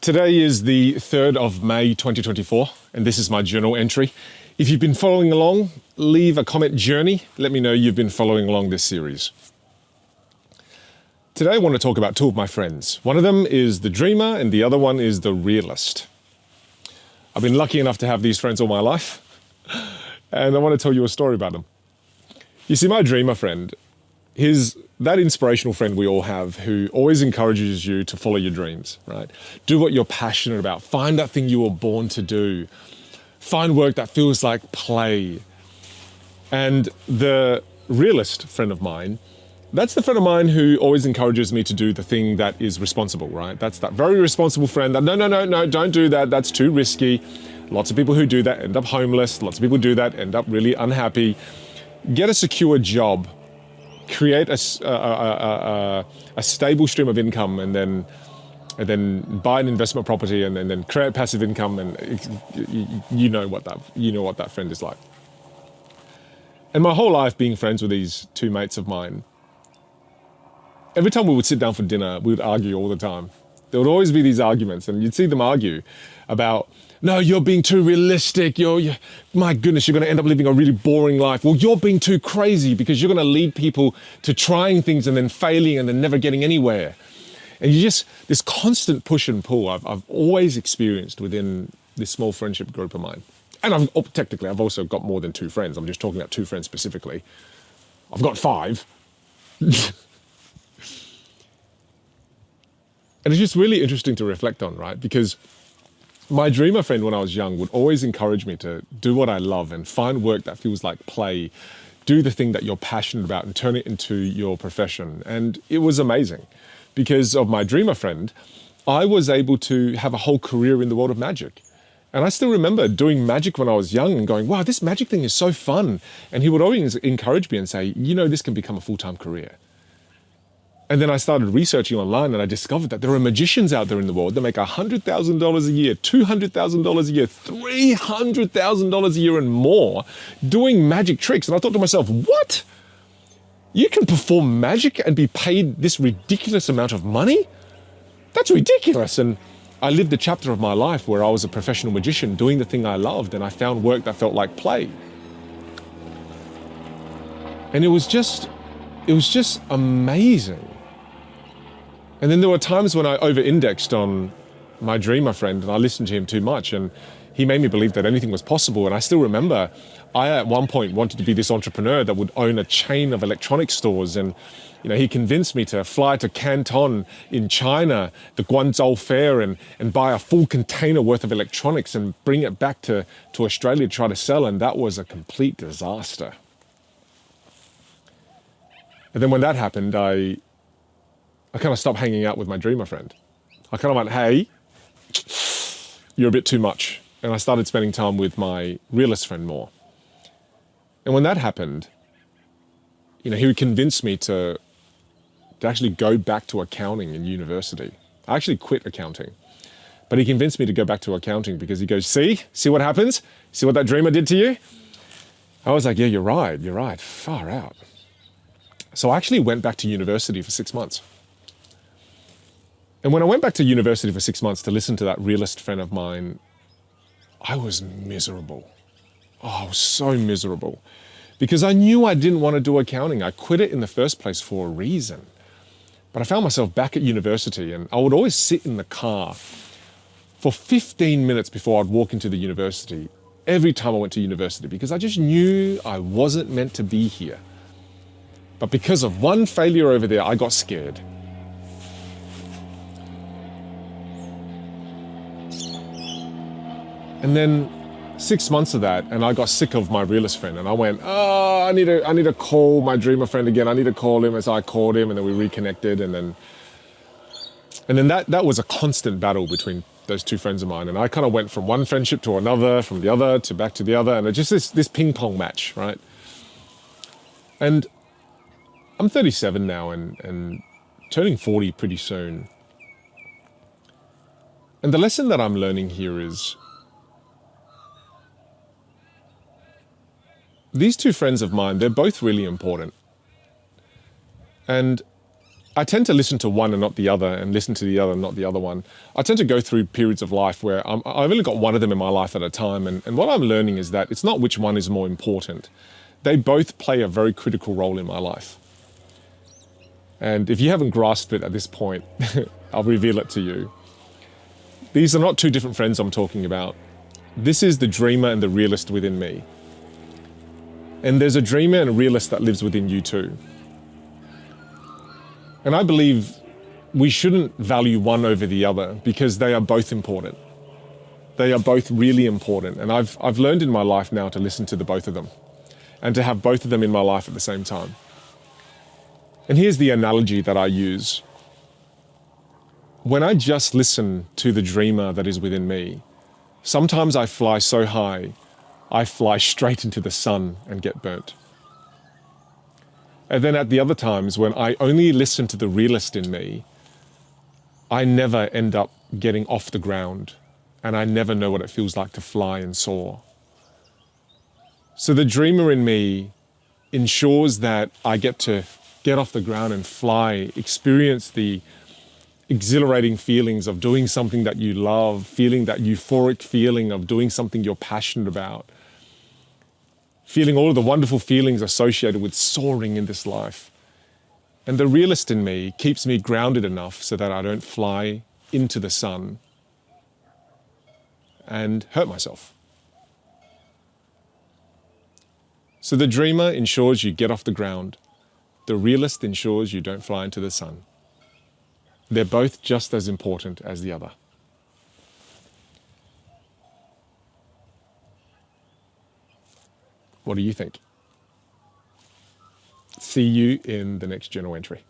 Today is the 3rd of May 2024, and this is my journal entry. If you've been following along, leave a comment journey. Let me know you've been following along this series. Today I want to talk about two of my friends. One of them is the dreamer and the other one is the realist. I've been lucky enough to have these friends all my life, and I want to tell you a story about them. You see, my dreamer friend, that inspirational friend we all have who always encourages you to follow your dreams, right? Do what you're passionate about. Find that thing you were born to do. Find work that feels like play. And the realist friend of mine, that's the friend of mine who always encourages me to do the thing that is responsible, right? That's that very responsible friend that, no, don't do that. That's too risky. Lots of people who do that end up homeless. Lots of people do that end up really unhappy. Get a secure job. Create a stable stream of income, and then buy an investment property, and then create passive income, and you know what that friend is like. And my whole life being friends with these two mates of mine, every time we would sit down for dinner, we would argue all the time. There would always be these arguments, and you'd see them argue about, no, you're being too realistic. My goodness, you're going to end up living a really boring life. Well, you're being too crazy because you're going to lead people to trying things and then failing and then never getting anywhere. And this constant push and pull I've always experienced within this small friendship group of mine. And technically, I've also got more than two friends. I'm just talking about two friends specifically. I've got 5. And it's just really interesting to reflect on, right? Because my dreamer friend when I was young would always encourage me to do what I love and find work that feels like play, do the thing that you're passionate about and turn it into your profession. And it was amazing. Because of my dreamer friend, I was able to have a whole career in the world of magic. And I still remember doing magic when I was young and going, wow, this magic thing is so fun. And he would always encourage me and say, this can become a full-time career. And then I started researching online and I discovered that there are magicians out there in the world that make $100,000 a year, $200,000 a year, $300,000 a year and more doing magic tricks. And I thought to myself, what? You can perform magic and be paid this ridiculous amount of money? That's ridiculous. And I lived a chapter of my life where I was a professional magician doing the thing I loved, and I found work that felt like play. And it was just amazing. And then there were times when I over-indexed on my dreamer friend and I listened to him too much, and he made me believe that anything was possible. And I still remember I at one point wanted to be this entrepreneur that would own a chain of electronics stores, and he convinced me to fly to Canton in China, the Guangzhou Fair, and buy a full container worth of electronics and bring it back to Australia to try to sell, and that was a complete disaster. And then when that happened, I kind of stopped hanging out with my dreamer friend. I kind of went, hey, you're a bit too much. And I started spending time with my realist friend more. And when that happened, he would convince me to actually go back to accounting in university. I actually quit accounting. But he convinced me to go back to accounting because he goes, see what happens? See what that dreamer did to you? I was like, yeah, you're right, far out. So I actually went back to university for 6 months. And when I went back to university for 6 months to listen to that realist friend of mine, I was miserable. Oh, I was so miserable. Because I knew I didn't want to do accounting. I quit it in the first place for a reason. But I found myself back at university, and I would always sit in the car for 15 minutes before I'd walk into the university, every time I went to university, because I just knew I wasn't meant to be here. But because of one failure over there, I got scared. And then 6 months of that, and I got sick of my realist friend, and I went, I need to call my dreamer friend again. I need to call him. As I called him, and then we reconnected, and then that was a constant battle between those two friends of mine. And I kind of went from one friendship to another, from the other to back to the other, and it just this ping pong match, right? And I'm 37 now and turning 40 pretty soon. And the lesson that I'm learning here is these two friends of mine, they're both really important. And I tend to listen to one and not the other, and listen to the other and not the other one. I tend to go through periods of life where I've only got one of them in my life at a time. And what I'm learning is that it's not which one is more important. They both play a very critical role in my life. And if you haven't grasped it at this point, I'll reveal it to you. These are not two different friends I'm talking about. This is the dreamer and the realist within me. And there's a dreamer and a realist that lives within you too. And I believe we shouldn't value one over the other because they are both important. They are both really important. And I've learned in my life now to listen to the both of them and to have both of them in my life at the same time. And here's the analogy that I use. When I just listen to the dreamer that is within me, sometimes I fly so high, I fly straight into the sun and get burnt. And then at the other times, when I only listen to the realist in me, I never end up getting off the ground, and I never know what it feels like to fly and soar. So the dreamer in me ensures that I get to get off the ground and fly, experience the exhilarating feelings of doing something that you love, feeling that euphoric feeling of doing something you're passionate about, feeling all of the wonderful feelings associated with soaring in this life. And the realist in me keeps me grounded enough so that I don't fly into the sun and hurt myself. So the dreamer ensures you get off the ground. The realist ensures you don't fly into the sun. They're both just as important as the other. What do you think? See you in the next journal entry.